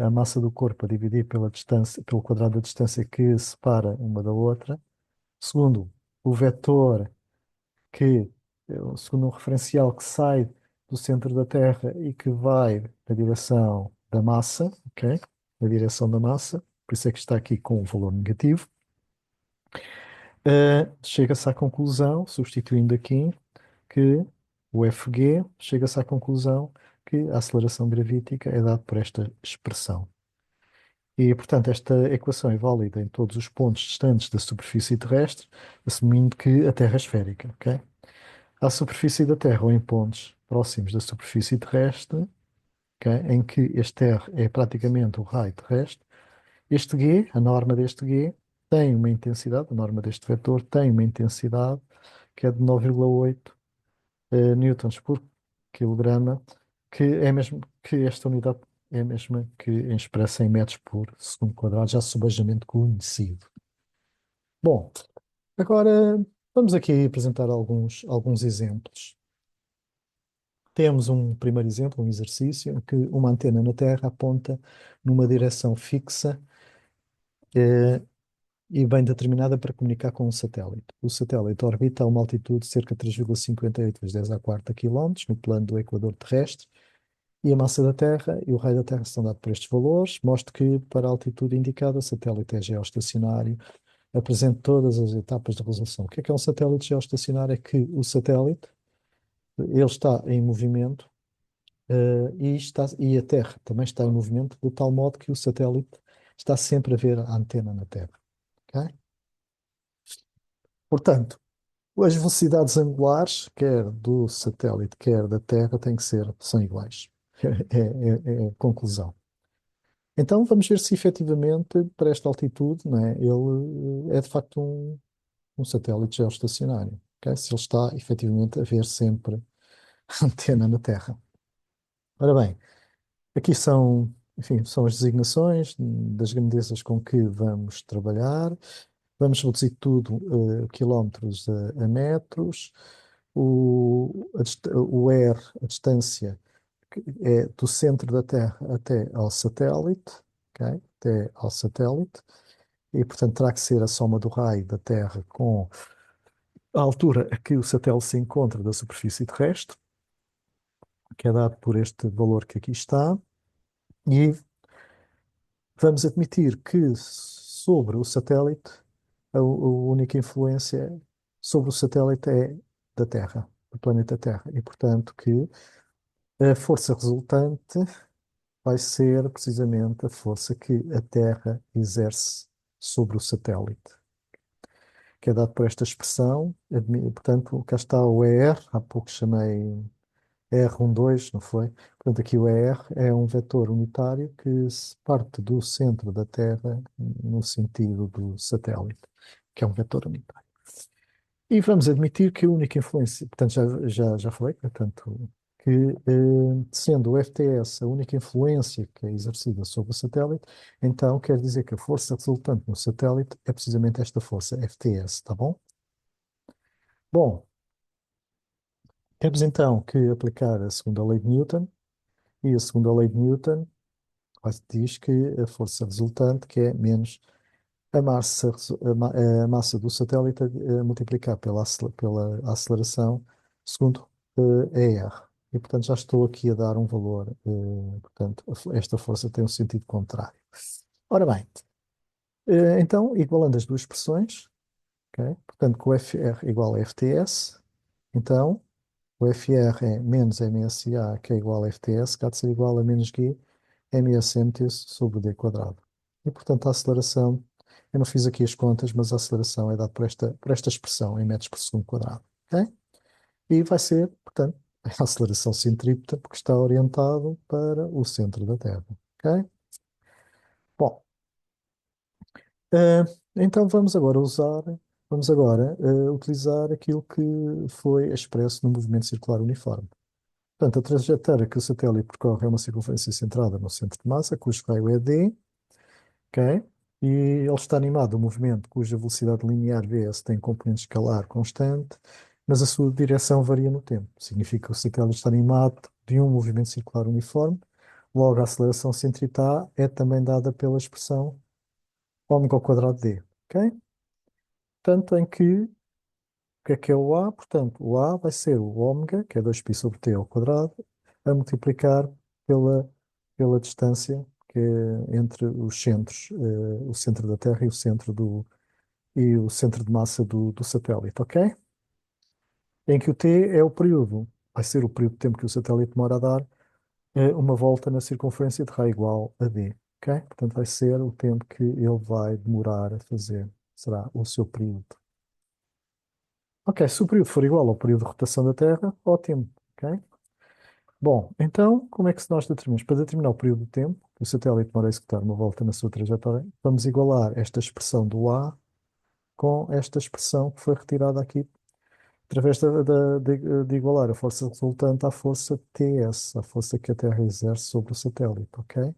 a massa do corpo a dividir pela distância, pelo quadrado da distância que separa uma da outra. Segundo, o vetor segundo um referencial que sai do centro da Terra e que vai na direção da massa, ok? Na direção da massa, por isso é que está aqui com um valor negativo. Chega-se à conclusão, substituindo aqui, que o Fg chega-se à conclusão que a aceleração gravítica é dada por esta expressão. E, portanto, esta equação é válida em todos os pontos distantes da superfície terrestre, assumindo que a Terra é esférica, ok? À superfície da Terra ou em pontos próximos da superfície terrestre, ok, em que este R é praticamente o raio terrestre, este G, a norma deste G, tem uma intensidade, a norma deste vetor tem uma intensidade que é de 9,8 newtons por quilograma, que é mesmo que esta unidade é a mesma que expressa em metros por segundo quadrado, já subejamente conhecido. Bom, agora vamos aqui apresentar alguns exemplos. Temos um primeiro exemplo, um exercício, em que uma antena na Terra aponta numa direção fixa eh, e bem determinada para comunicar com um satélite. O satélite orbita a uma altitude de cerca de 3,58 vezes 10 à quarta quilómetros no plano do equador terrestre e a massa da Terra e o raio da Terra são dados por estes valores. Mostra que para a altitude indicada o satélite é geoestacionário, apresenta todas as etapas de resolução. O que é um satélite geoestacionário? É que o satélite ele está em movimento e a Terra também está em movimento, de tal modo que o satélite está sempre a ver a antena na Terra. Ok? Portanto, as velocidades angulares, quer do satélite, quer da Terra, são iguais. É a conclusão. Então vamos ver se efetivamente, para esta altitude, não é, ele é de facto um satélite geoestacionário. Ok? Se ele está efetivamente a ver sempre a antena na Terra. Ora bem, aqui são, enfim, são as designações das grandezas com que vamos trabalhar. Vamos reduzir tudo quilómetros a metros. O R, a distância, que é do centro da Terra até ao satélite, ok? Até ao satélite. E, portanto, terá que ser a soma do raio da Terra com a altura a que o satélite se encontra da superfície terrestre, que é dado por este valor que aqui está. E vamos admitir que sobre o satélite, a única influência sobre o satélite é da Terra, do planeta Terra. E, portanto, que a força resultante vai ser precisamente a força que a Terra exerce sobre o satélite, que é dado por esta expressão. Portanto, cá está o ER, há pouco chamei ER12, não foi? Portanto, aqui o ER é um vetor unitário que se parte do centro da Terra no sentido do satélite, que é um vetor unitário. E vamos admitir que a única influência, portanto, já falei, portanto, que sendo o FTS a única influência que é exercida sobre o satélite, então quer dizer que a força resultante no satélite é precisamente esta força, FTS, tá bom? Bom, temos então que aplicar a segunda lei de Newton, e a segunda lei de Newton diz que a força resultante, que é menos a massa, a massa do satélite a multiplicar pela aceleração segundo ER. E, portanto, já estou aqui a dar um valor. Portanto, esta força tem um sentido contrário. Ora bem, então, igualando as duas expressões, ok? Portanto, com o FR igual a FTS, então, o FR é menos MSA, que é igual a FTS, que há de ser igual a menos G MSMT sobre D quadrado. E, portanto, a aceleração, eu não fiz aqui as contas, mas a aceleração é dada por esta expressão em metros por segundo quadrado. Ok? E vai ser, portanto, a aceleração centrípeta, porque está orientado para o centro da Terra. Ok? Bom, eh, então vamos agora utilizar aquilo que foi expresso no movimento circular uniforme. Portanto, a trajetória que o satélite percorre é uma circunferência centrada no centro de massa, cujo raio é d, ok? E ele está animado a um movimento cuja velocidade linear vs tem componente escalar constante, mas a sua direção varia no tempo. Significa que o satélite está animado de um movimento circular uniforme, logo a aceleração centrita é também dada pela expressão ômega ao quadrado d, ok? Tanto em que, o que é o A? Portanto, o A vai ser o ômega, que é 2π sobre t ao quadrado, a multiplicar pela, pela distância que é entre os centros, o centro da Terra e o centro de massa do satélite, ok? Em que o t é o período, vai ser o período de tempo que o satélite demora a dar uma volta na circunferência de raio igual a d, ok? Portanto, vai ser o tempo que ele vai demorar a fazer, será o seu período. Ok, se o período for igual ao período de rotação da Terra, ótimo, ok? Bom, então, como é que nós determinamos? Para determinar o período de tempo que o satélite demora a executar uma volta na sua trajetória, vamos igualar esta expressão do A com esta expressão que foi retirada aqui, através de igualar a força resultante à força TS, a força que a Terra exerce sobre o satélite, ok?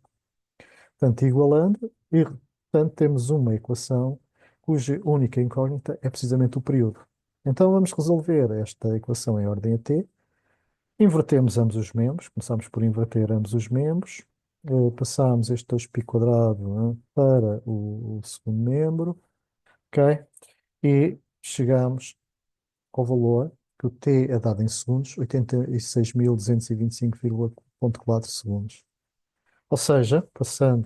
Portanto, igualando, e portanto temos uma equação cuja única incógnita é precisamente o período. Então vamos resolver esta equação em ordem a t. Invertemos ambos os membros, começamos por inverter ambos os membros, passamos este 2π quadrado, para o segundo membro, ok? E chegamos ao valor que o t é dado em segundos, 86.225,4 segundos. Ou seja,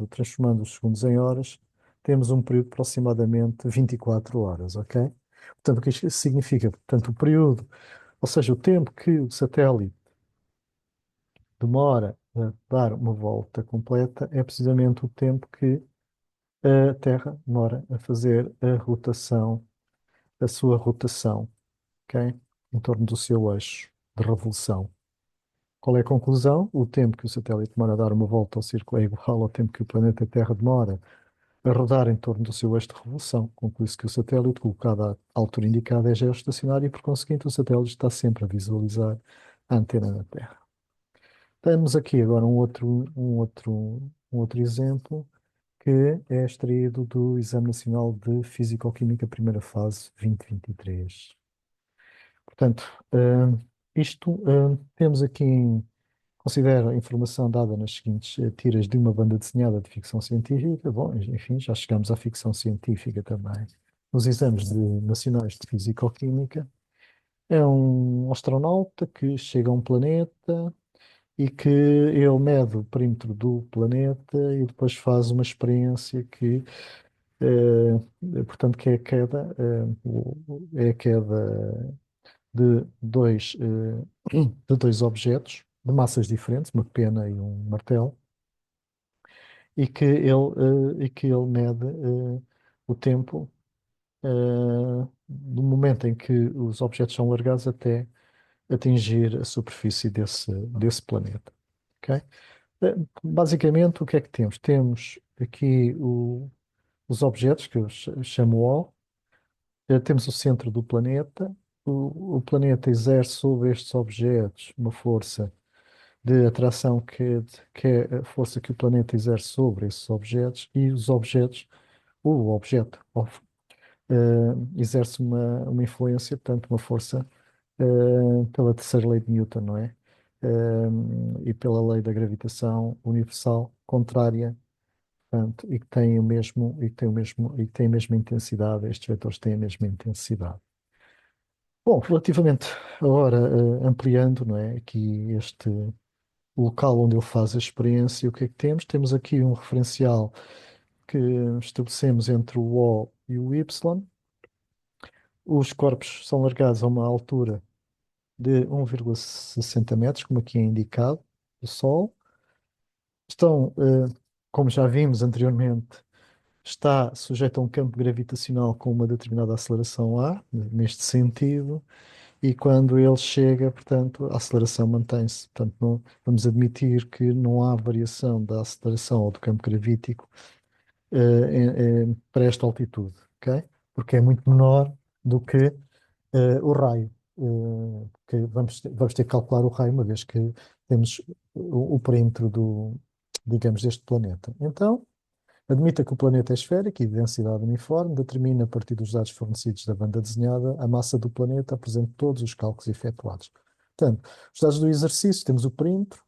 transformando os segundos em horas, temos um período de aproximadamente 24 horas, ok? Portanto, o que isto significa? Portanto, o período, ou seja, o tempo que o satélite demora a dar uma volta completa é precisamente o tempo que a Terra demora a fazer a sua rotação, ok? Em torno do seu eixo de revolução. Qual é a conclusão? O tempo que o satélite demora a dar uma volta ao círculo é igual ao tempo que o planeta Terra demora a rodar em torno do seu eixo de revolução. Conclui-se que o satélite, colocado à altura indicada, é geoestacionário e, por conseguinte, o satélite está sempre a visualizar a antena na Terra. Temos aqui agora um outro exemplo que é extraído do Exame Nacional de Físico-Química, primeira fase, 2023. Portanto, temos aqui, considera a informação dada nas seguintes tiras de uma banda desenhada de ficção científica. Bom, enfim, já chegamos à ficção científica também. Nos exames nacionais de Físico-Química, é um astronauta que chega a um planeta e que ele mede o perímetro do planeta e depois faz uma experiência portanto, que é a queda, é a queda de dois objetos de massas diferentes, uma pena e um martelo, e que ele mede o tempo do momento em que os objetos são largados até atingir a superfície desse planeta. Ok? Basicamente, o que é que temos? Temos aqui os objetos, que eu chamo O. Temos o centro do planeta. O planeta exerce sobre estes objetos uma força de atração que é a força que o planeta exerce sobre esses objetos, e os objetos, o objeto exerce uma influência, portanto, uma força pela terceira lei de Newton, não é? E pela lei da gravitação universal contrária, portanto, e que tem o mesmo, e que tem o mesmo, e que tem a mesma intensidade, estes vetores têm a mesma intensidade. Bom, relativamente agora, ampliando, não é, aqui este local onde ele faz a experiência, o que é que temos? Temos aqui um referencial que estabelecemos entre o O e o Y. Os corpos são largados a uma altura de 1,60 metros, como aqui é indicado, do Sol. Estão, como já vimos anteriormente, está sujeito a um campo gravitacional com uma determinada aceleração A, neste sentido, e quando ele chega, portanto, a aceleração mantém-se. Portanto, vamos admitir que não há variação da aceleração ou do campo gravítico para esta altitude, ok? Porque é muito menor do que o raio. Que vamos ter que calcular o raio, uma vez que temos o perímetro digamos, deste planeta. Então, admita que o planeta é esférico e de densidade uniforme, determina a partir dos dados fornecidos da banda desenhada a massa do planeta, apresenta todos os cálculos efetuados. Portanto, os dados do exercício, temos o perímetro,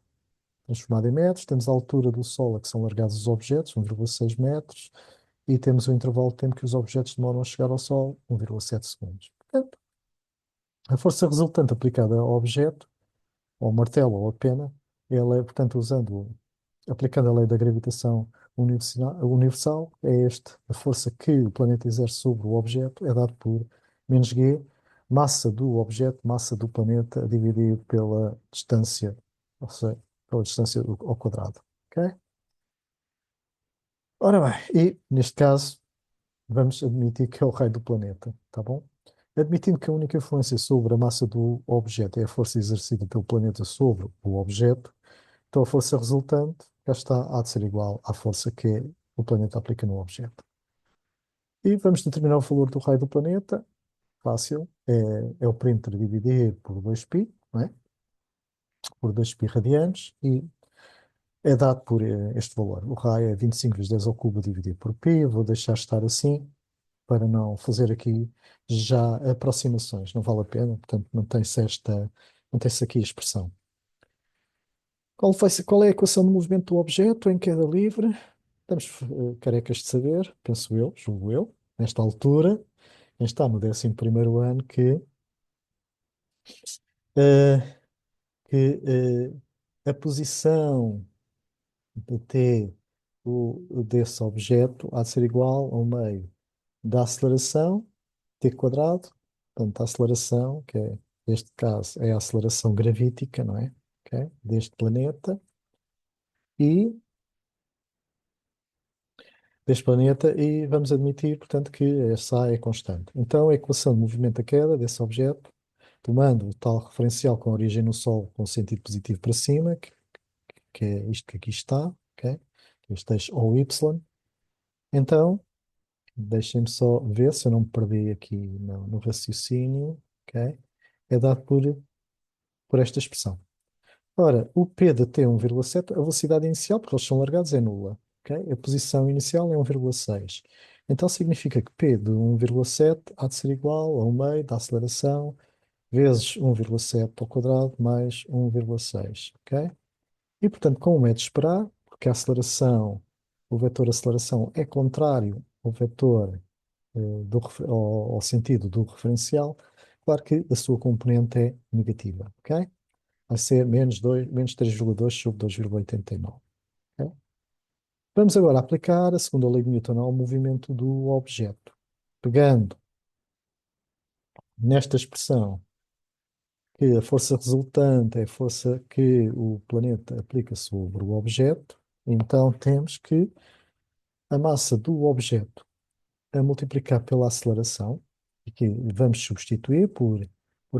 transformado em metros, temos a altura do Sol a que são largados os objetos, 1,6 metros, e temos o intervalo de tempo que os objetos demoram a chegar ao Sol, 1,7 segundos. Portanto, a força resultante aplicada ao objeto, ao martelo ou à pena, ela é, portanto, aplicando a lei da gravitação universal, é a força que o planeta exerce sobre o objeto é dado por menos g, massa do objeto, massa do planeta, dividido pela distância, ou seja, pela distância ao quadrado. Ok? Ora bem, e neste caso, vamos admitir que é o raio do planeta, tá bom? Admitindo que a única influência sobre a massa do objeto é a força exercida pelo planeta sobre o objeto, então a força resultante, cá está, há de ser igual à força que o planeta aplica no objeto. E vamos determinar o valor do raio do planeta. Fácil. É o perímetro dividido por 2π, não é? Por 2π radianos, e é dado por este valor. O raio é 25 vezes 10 ao cubo dividido por π. Vou deixar estar assim, para não fazer aqui já aproximações. Não vale a pena, portanto, mantém-se aqui a expressão. Qual é a equação de movimento do objeto em queda livre? Estamos carecas de saber, penso eu, julgo eu, nesta altura, quem está no 11º ano, eh, a posição de T desse objeto há de ser igual ao meio da aceleração, T quadrado, portanto, a aceleração, que é, neste caso, é a aceleração gravítica, não é? Ok? Deste planeta, e e vamos admitir, portanto, que essa A é constante. Então, a equação de movimento da queda desse objeto, tomando o tal referencial com origem no Sol com sentido positivo para cima, que é isto que aqui está, ok? Este eixo OY. Então, deixem-me só ver se eu não me perdi aqui no raciocínio, ok? É dado por esta expressão. Ora, o P de T 1,7, a velocidade inicial, porque eles são largados, é nula. Ok? A posição inicial é 1,6. Então significa que P de 1,7 há de ser igual a 1 meio da aceleração vezes 1,7 ao quadrado mais 1,6. Ok? E portanto, como é de esperar, porque a aceleração, o vetor aceleração é contrário ao vetor ao sentido do referencial, claro que a sua componente é negativa. Ok? Vai ser menos 2, menos 3,2 sobre 2,89. Ok? Vamos agora aplicar a segunda lei de Newton ao movimento do objeto. Pegando nesta expressão que a força resultante é a força que o planeta aplica sobre o objeto, então temos que a massa do objeto a multiplicar pela aceleração, e que vamos substituir por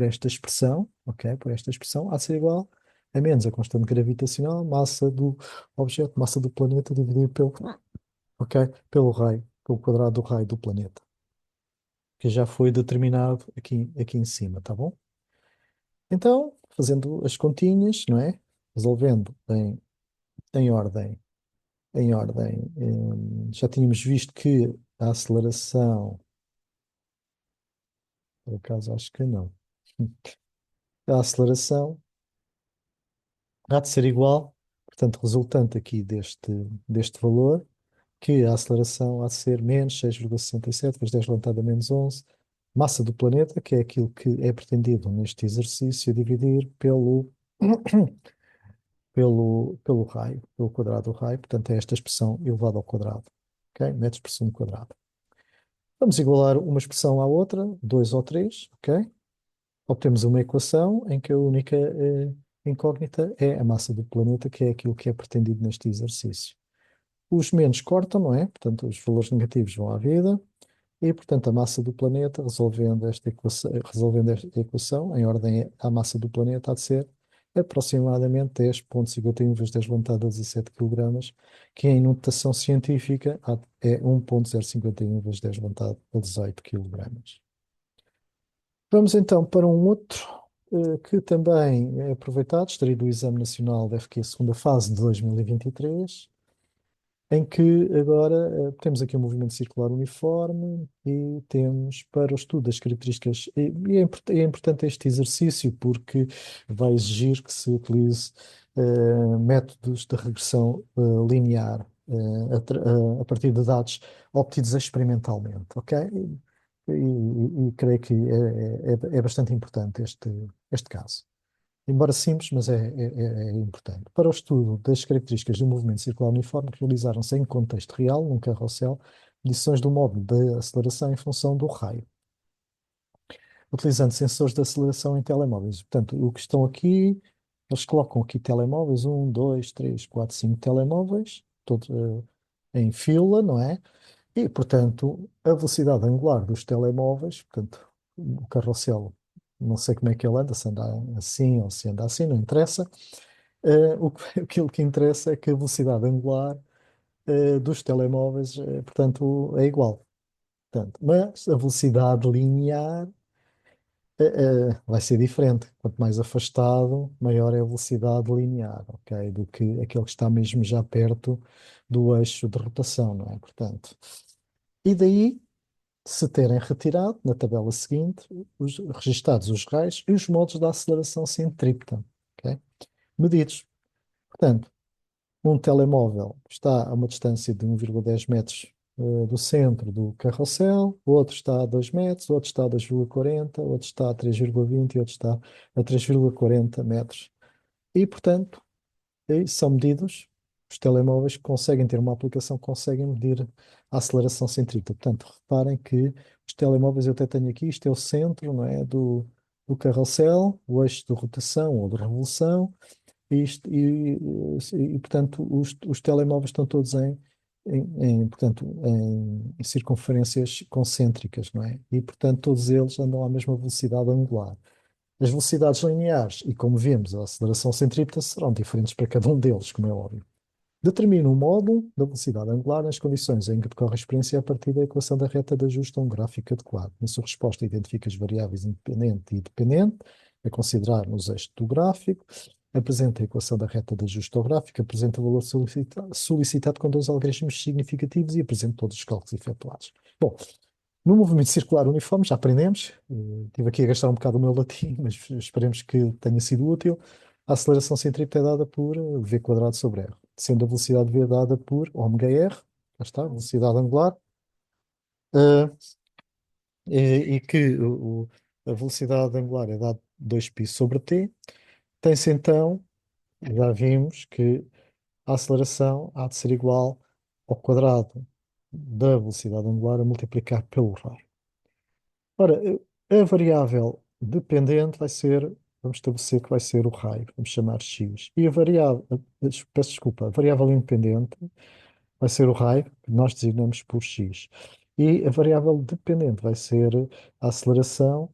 esta expressão, ok? Por esta expressão, há de ser igual a menos a constante gravitacional, massa do objeto, massa do planeta dividido pelo, ok? Pelo raio, pelo quadrado do raio do planeta, que já foi determinado aqui em cima, tá bom? Então, fazendo as continhas, não é? Resolvendo em ordem, já tínhamos visto que a aceleração, por acaso acho que não. A aceleração há de ser igual, portanto, resultante aqui deste valor, que a aceleração há de ser menos 6,67 vezes 10 levantado a menos 11, massa do planeta, que é aquilo que é pretendido neste exercício, a dividir pelo raio, pelo quadrado do raio, portanto, é esta expressão elevada ao quadrado, ok? Metros por segundo quadrado. Vamos igualar uma expressão à outra, 2 ou 3, ok? Obtemos uma equação em que a única incógnita é a massa do planeta, que é aquilo que é pretendido neste exercício. Os menos cortam, não é? Portanto, os valores negativos vão à vida, e, portanto, a massa do planeta, resolvendo esta equação em ordem à massa do planeta, há de ser aproximadamente 10,51 vezes 10 levantado a 17 kg, que em notação científica é 1,051 vezes 10 levantado a 18 kg. Vamos então para um outro que também é aproveitado, extraído do Exame Nacional da FQ segunda fase de 2023, em que agora temos aqui um movimento circular uniforme e temos para o estudo das características, é importante este exercício porque vai exigir que se utilize métodos de regressão linear a partir de dados obtidos experimentalmente, ok? E creio que é bastante importante este caso. Embora simples, mas é importante. Para o estudo das características do movimento circular uniforme, realizaram-se em contexto real, num carrossel, medições do módulo de aceleração em função do raio, utilizando sensores de aceleração em telemóveis. Portanto, o que estão aqui, eles colocam aqui telemóveis, um, dois, três, quatro, cinco telemóveis, todos em fila, não é? E, portanto, a velocidade angular dos telemóveis, portanto, o carrossel, não sei como é que ele anda, se anda assim ou se anda assim, não interessa. Aquilo que interessa é que a velocidade angular dos telemóveis, portanto, é igual. Portanto, mas a velocidade linear vai ser diferente. Quanto mais afastado, maior é a velocidade linear, ok? Do que aquele que está mesmo já perto do eixo de rotação, não é? Portanto, e daí se terem retirado, na tabela seguinte, registados os raios e os modos da aceleração centrípeta, ok? Medidos. Portanto, um telemóvel está a uma distância de 1,10 metros do centro do carrossel, outro está a 2 metros, outro está a 2,40, outro está a 3,20 e outro está a 3,40 metros. E, portanto, são medidos, os telemóveis conseguem ter uma aplicação, conseguem medir a aceleração centrípeta. Portanto, reparem que os telemóveis, eu até tenho aqui, isto é o centro, não é, do carrossel, o eixo de rotação ou de revolução, portanto, os telemóveis estão todos portanto, em circunferências concêntricas, não é? E, portanto, todos eles andam à mesma velocidade angular. As velocidades lineares e, como vemos, a aceleração centrípeta serão diferentes para cada um deles, como é óbvio. Determina o módulo da velocidade angular nas condições em que decorre a experiência a partir da equação da reta de ajuste a um gráfico adequado. Na sua resposta, identifica as variáveis independente e dependente a considerar nos eixos do gráfico apresenta a equação da reta de ajuste ao gráfico, apresenta o valor solicitado com dois algarismos significativos e apresenta todos os cálculos efetuados. Bom, no movimento circular uniforme já aprendemos, estive aqui a gastar um bocado o meu latim, mas esperemos que tenha sido útil. A aceleração centrípeta é dada por v quadrado sobre r, sendo a velocidade v dada por ômega r, cá está, velocidade angular, eh, e que a velocidade angular é dada 2π sobre t. Tem-se então, já vimos que a aceleração há de ser igual ao quadrado da velocidade angular a multiplicar pelo raio. Ora, a variável dependente vai ser, vamos estabelecer que vai ser o raio, vamos chamar x. E a variável, peço desculpa, a variável independente vai ser o raio, que nós designamos por x. E a variável dependente vai ser a aceleração,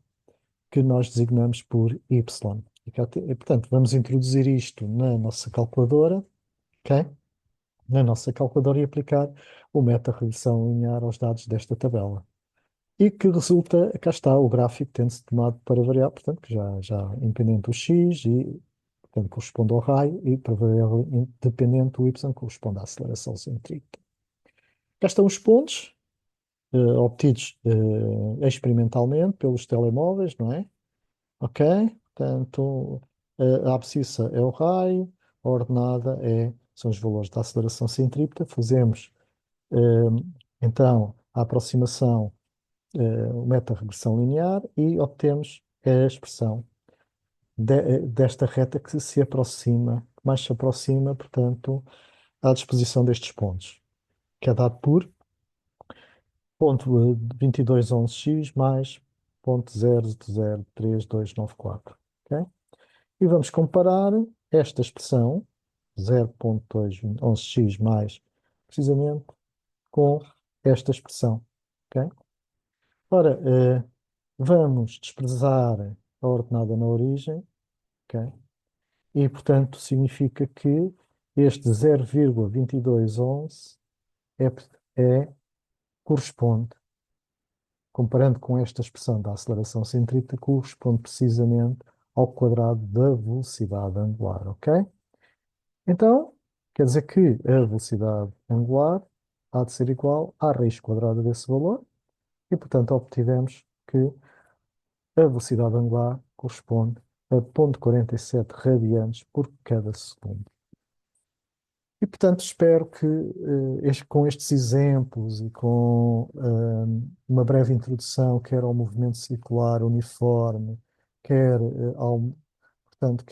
que nós designamos por y. E, portanto, vamos introduzir isto na nossa calculadora, ok? Na nossa calculadora e aplicar o meta-regressão linear aos dados desta tabela. E que resulta, cá está, o gráfico tendo-se tomado para variar, portanto, que já independente do x e, portanto, corresponde ao raio, e para variável independente o y corresponde à aceleração centrípeta. Cá estão os pontos, obtidos experimentalmente pelos telemóveis, não é? Ok? Portanto, a abscissa é o raio, a ordenada são os valores da aceleração centrípeta. Fazemos, então, a aproximação, o meta-regressão linear e obtemos a expressão desta reta que se aproxima, que mais se aproxima, portanto, à disposição destes pontos, que é dado por ponto 2211x mais ponto 0,03294. Ok? E vamos comparar esta expressão, 0,211x mais, precisamente, com esta expressão. Ok? Ora, vamos desprezar a ordenada na origem, ok? E, portanto, significa que este 0,2211 corresponde, comparando com esta expressão da aceleração centrípeta, corresponde precisamente ao quadrado da velocidade angular, ok? Então, quer dizer que a velocidade angular há de ser igual à raiz quadrada desse valor e, portanto, obtivemos que a velocidade angular corresponde a 0,47 radianes por cada segundo. E, portanto, espero que com estes exemplos e com uma breve introdução, quer ao movimento circular uniforme, quer portanto,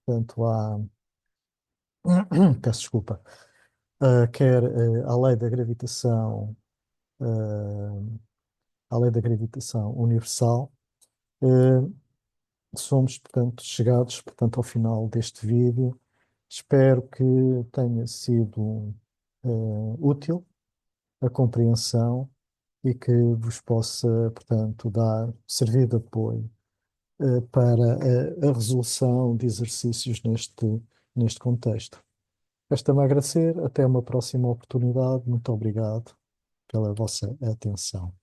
portanto, peço desculpa, quer à lei da gravitação, uh, à lei da gravitação universal, uh, somos, portanto, chegados, portanto, ao final deste vídeo. Espero que tenha sido útil a compreensão e que vos possa, portanto, servir de apoio para a resolução de exercícios neste contexto. Resta-me agradecer. Até uma próxima oportunidade. Muito obrigado pela vossa atenção.